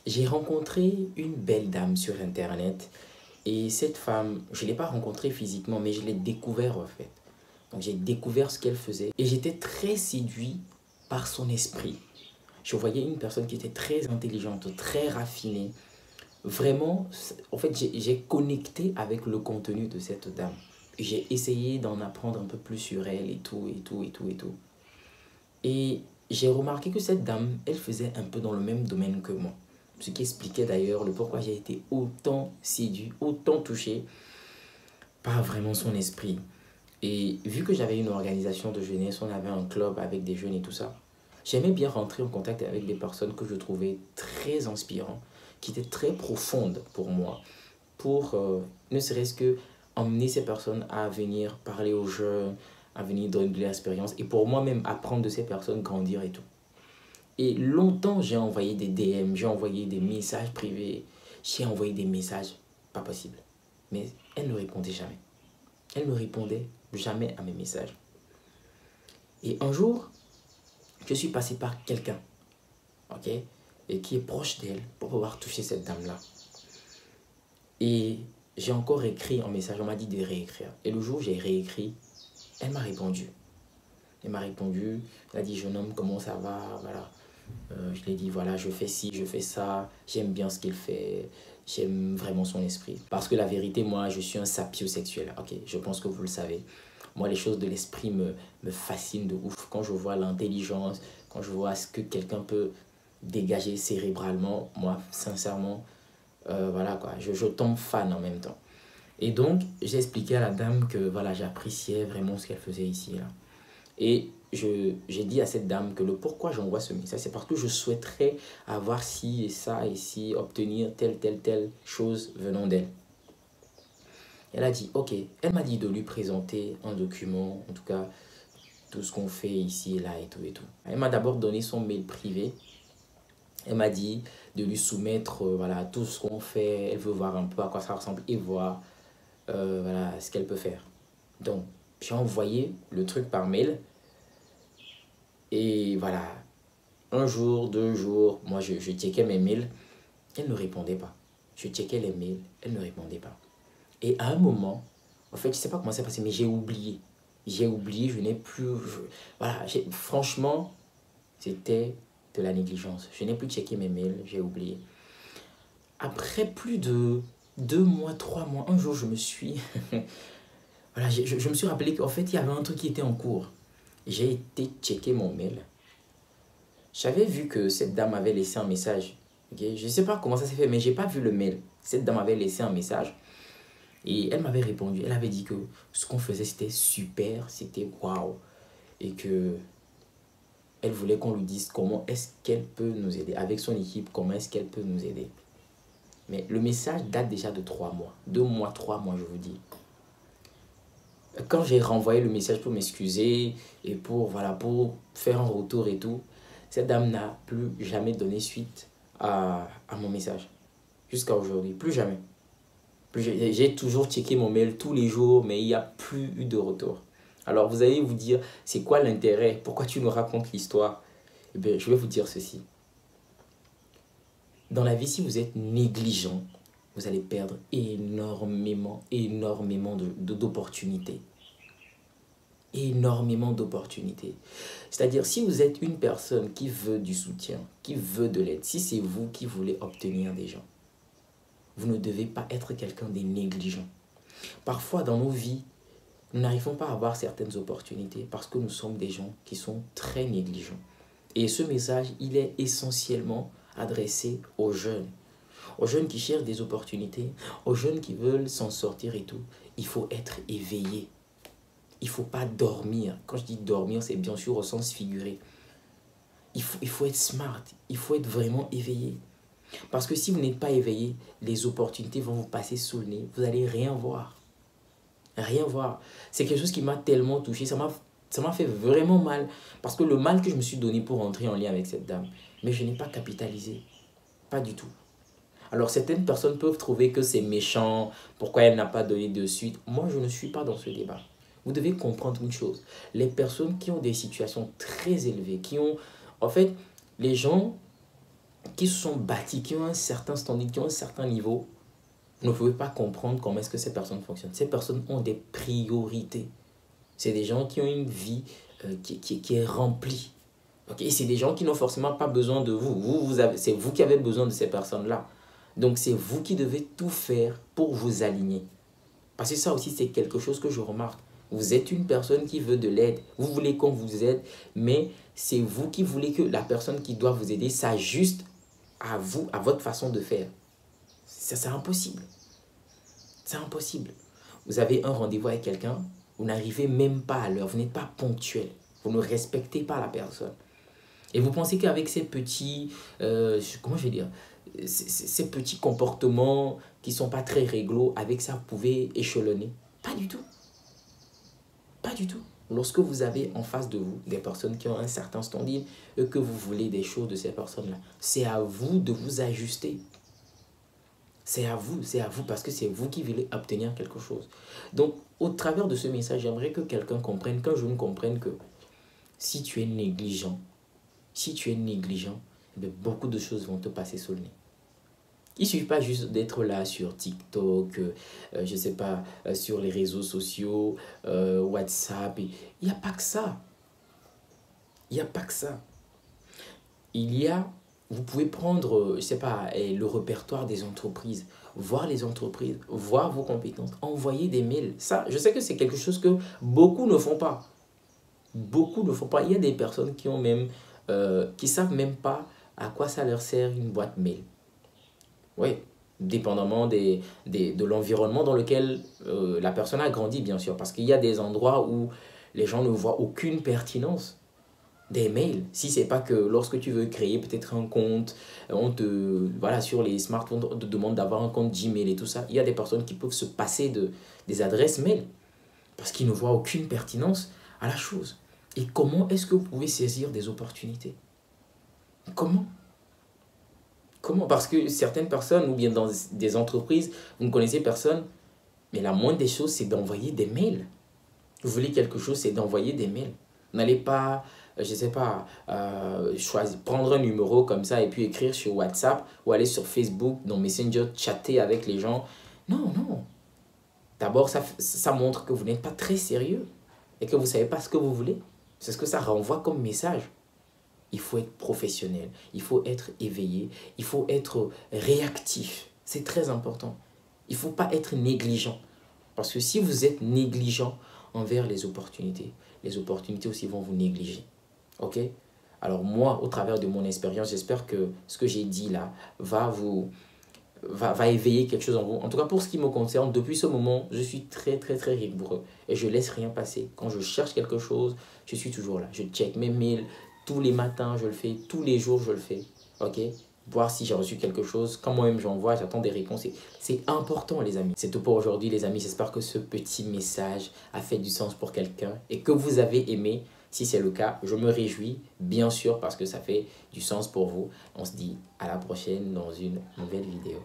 J'ai rencontré une belle dame sur Internet et cette femme, je ne l'ai pas rencontrée physiquement, mais je l'ai découvert en fait. Donc j'ai découvert ce qu'elle faisait et j'étais très séduit par son esprit. Je voyais une personne qui était très intelligente, très raffinée. Vraiment, en fait, j'ai connecté avec le contenu de cette dame. J'ai essayé d'en apprendre un peu plus sur elle et tout, et tout, et tout, et tout. Et j'ai remarqué que cette dame, elle faisait un peu dans le même domaine que moi. Ce qui expliquait d'ailleurs le pourquoi j'ai été autant séduit, autant touché par vraiment son esprit. Et vu que j'avais une organisation de jeunesse, on avait un club avec des jeunes et tout ça, j'aimais bien rentrer en contact avec des personnes que je trouvais très inspirantes, qui étaient très profondes pour moi, pour ne serait-ce que emmener ces personnes à venir parler aux jeunes, à venir donner de l'expérience, et pour moi-même apprendre de ces personnes, grandir et tout. Et longtemps, j'ai envoyé des DM, j'ai envoyé des messages privés, j'ai envoyé des messages, pas possible. Mais elle ne répondait jamais. Elle ne répondait jamais à mes messages. Et un jour, je suis passé par quelqu'un, ok, et qui est proche d'elle pour pouvoir toucher cette dame-là. Et j'ai encore écrit un message, on m'a dit de réécrire. Et le jour où j'ai réécrit, elle m'a répondu. Elle m'a répondu, elle a dit, jeune homme, comment ça va, voilà. Je lui ai dit, voilà, je fais ci, je fais ça, j'aime bien ce qu'il fait, j'aime vraiment son esprit. Parce que la vérité, moi, je suis un sapiosexuel, ok, je pense que vous le savez. Moi, les choses de l'esprit me fascinent de ouf. Quand je vois l'intelligence, quand je vois ce que quelqu'un peut dégager cérébralement, moi, sincèrement, voilà quoi, je tombe fan en même temps. Et donc, j'ai expliqué à la dame que voilà, j'appréciais vraiment ce qu'elle faisait ici là. Et j'ai dit à cette dame que le pourquoi j'envoie ce message, c'est parce que je souhaiterais avoir ci et ça et ci, obtenir telle chose venant d'elle. Elle a dit, ok. Elle m'a dit de lui présenter un document, en tout cas, tout ce qu'on fait ici et là et tout et tout. Elle m'a d'abord donné son mail privé. Elle m'a dit de lui soumettre voilà, tout ce qu'on fait. Elle veut voir un peu à quoi ça ressemble et voir voilà, ce qu'elle peut faire. Donc, j'ai envoyé le truc par mail. Et voilà, un jour, 2 jours, moi je checkais mes mails, elle ne répondait pas. Je checkais les mails, elle ne répondait pas. Et à un moment, en fait, je ne sais pas comment c'est passé, mais j'ai oublié. J'ai oublié, je n'ai plus... voilà, franchement, c'était de la négligence. Je n'ai plus checké mes mails, j'ai oublié. Après plus de 2 mois, 3 mois, un jour, je me suis... voilà, je me suis rappelé qu'en fait, il y avait un truc qui était en cours. J'ai été checker mon mail. J'avais vu que cette dame avait laissé un message. Okay? Je ne sais pas comment ça s'est fait, mais je n'ai pas vu le mail. Cette dame avait laissé un message et elle m'avait répondu. Elle avait dit que ce qu'on faisait, c'était super, c'était waouh. Et que elle voulait qu'on lui dise comment est-ce qu'elle peut nous aider. Avec son équipe, comment est-ce qu'elle peut nous aider. Mais le message date déjà de 3 mois. 2 mois, 3 mois, je vous dis. Quand j'ai renvoyé le message pour m'excuser et pour, voilà, pour faire un retour et tout, cette dame n'a plus jamais donné suite à mon message. Jusqu'à aujourd'hui, plus jamais. J'ai toujours checké mon mail tous les jours, mais il n'y a plus eu de retour. Alors vous allez vous dire, c'est quoi l'intérêt? Pourquoi tu nous racontes l'histoire? Eh bien, je vais vous dire ceci. Dans la vie, si vous êtes négligent, vous allez perdre énormément, d'opportunités. Énormément d'opportunités. C'est-à-dire, si vous êtes une personne qui veut du soutien, qui veut de l'aide, si c'est vous qui voulez obtenir des gens, vous ne devez pas être quelqu'un de négligent. Parfois, dans nos vies, nous n'arrivons pas à avoir certaines opportunités parce que nous sommes des gens qui sont très négligents. Et ce message, il est essentiellement adressé aux jeunes qui cherchent des opportunités, aux jeunes qui veulent s'en sortir et tout. Il faut être éveillé. Il ne faut pas dormir. Quand je dis dormir, c'est bien sûr au sens figuré. Il faut être smart. Il faut être vraiment éveillé. Parce que si vous n'êtes pas éveillé, les opportunités vont vous passer sous le nez. Vous n'allez rien voir. Rien voir. C'est quelque chose qui m'a tellement touché. Ça m'a fait vraiment mal. Parce que le mal que je me suis donné pour entrer en lien avec cette dame, mais je n'ai pas capitalisé. Pas du tout. Alors certaines personnes peuvent trouver que c'est méchant. Pourquoi elle n'a pas donné de suite? Moi, je ne suis pas dans ce débat. Vous devez comprendre une chose. Les personnes qui ont des situations très élevées, qui ont... En fait, les gens qui se sont bâtis, qui ont un certain standing, qui ont un certain niveau, vous ne pouvez pas comprendre comment est-ce que ces personnes fonctionnent. Ces personnes ont des priorités. C'est des gens qui ont une vie qui est remplie. Okay? Et c'est des gens qui n'ont forcément pas besoin de vous. C'est vous qui avez besoin de ces personnes-là. Donc c'est vous qui devez tout faire pour vous aligner. Parce que ça aussi, c'est quelque chose que je remarque. Vous êtes une personne qui veut de l'aide. Vous voulez qu'on vous aide, mais c'est vous qui voulez que la personne qui doit vous aider s'ajuste à vous, à votre façon de faire. C'est impossible. C'est impossible. Vous avez un rendez-vous avec quelqu'un, vous n'arrivez même pas à l'heure, vous n'êtes pas ponctuel. Vous ne respectez pas la personne. Et vous pensez qu'avec ces petits, comment je vais dire, ces petits comportements qui ne sont pas très réglo, avec ça, vous pouvez échelonner. Pas du tout. Pas du tout. Lorsque vous avez en face de vous des personnes qui ont un certain standing et que vous voulez des choses de ces personnes-là, c'est à vous de vous ajuster. C'est à vous parce que c'est vous qui voulez obtenir quelque chose. Donc, au travers de ce message, j'aimerais que quelqu'un comprenne, qu'un jeune comprenne que si tu es négligent, eh beaucoup de choses vont te passer sous le nez. Il ne suffit pas juste d'être là sur TikTok, je ne sais pas, sur les réseaux sociaux, WhatsApp. Il n'y a pas que ça. Il n'y a pas que ça. Vous pouvez prendre, je ne sais pas, le répertoire des entreprises, voir les entreprises, voir vos compétences, envoyer des mails. Ça, je sais que c'est quelque chose que beaucoup ne font pas. Beaucoup ne font pas. Il y a des personnes qui ont même, qui savent même pas à quoi ça leur sert une boîte mail. Oui, dépendamment de l'environnement dans lequel la personne a grandi, bien sûr. Parce qu'il y a des endroits où les gens ne voient aucune pertinence des mails. Si c'est pas que lorsque tu veux créer peut-être un compte, voilà, sur les smartphones, on te demande d'avoir un compte Gmail et tout ça. Il y a des personnes qui peuvent se passer des adresses mail parce qu'ils ne voient aucune pertinence à la chose. Et comment est-ce que vous pouvez saisir des opportunités? Comment? Parce que certaines personnes, ou bien dans des entreprises, vous ne connaissez personne, mais la moindre des choses, c'est d'envoyer des mails. Vous voulez quelque chose, c'est d'envoyer des mails. N'allez pas, je ne sais pas, prendre un numéro comme ça et puis écrire sur WhatsApp ou aller sur Facebook, dans Messenger, chatter avec les gens. Non, non. D'abord, ça montre que vous n'êtes pas très sérieux et que vous ne savez pas ce que vous voulez. C'est ce que ça renvoie comme message. Il faut être professionnel, il faut être éveillé, il faut être réactif. C'est très important. Il ne faut pas être négligent. Parce que si vous êtes négligent envers les opportunités aussi vont vous négliger. Ok? Alors moi, au travers de mon expérience, j'espère que ce que j'ai dit là va éveiller quelque chose en vous. En tout cas, pour ce qui me concerne, depuis ce moment, je suis très, très, très rigoureux. Et je ne laisse rien passer. Quand je cherche quelque chose, je suis toujours là. Je check mes mails. Tous les matins, je le fais. Tous les jours, je le fais. Ok? Voir si j'ai reçu quelque chose. Quand moi-même j'envoie, j'attends des réponses. C'est important, les amis. C'est tout pour aujourd'hui, les amis. J'espère que ce petit message a fait du sens pour quelqu'un et que vous avez aimé. Si c'est le cas, je me réjouis, bien sûr, parce que ça fait du sens pour vous. On se dit à la prochaine dans une nouvelle vidéo.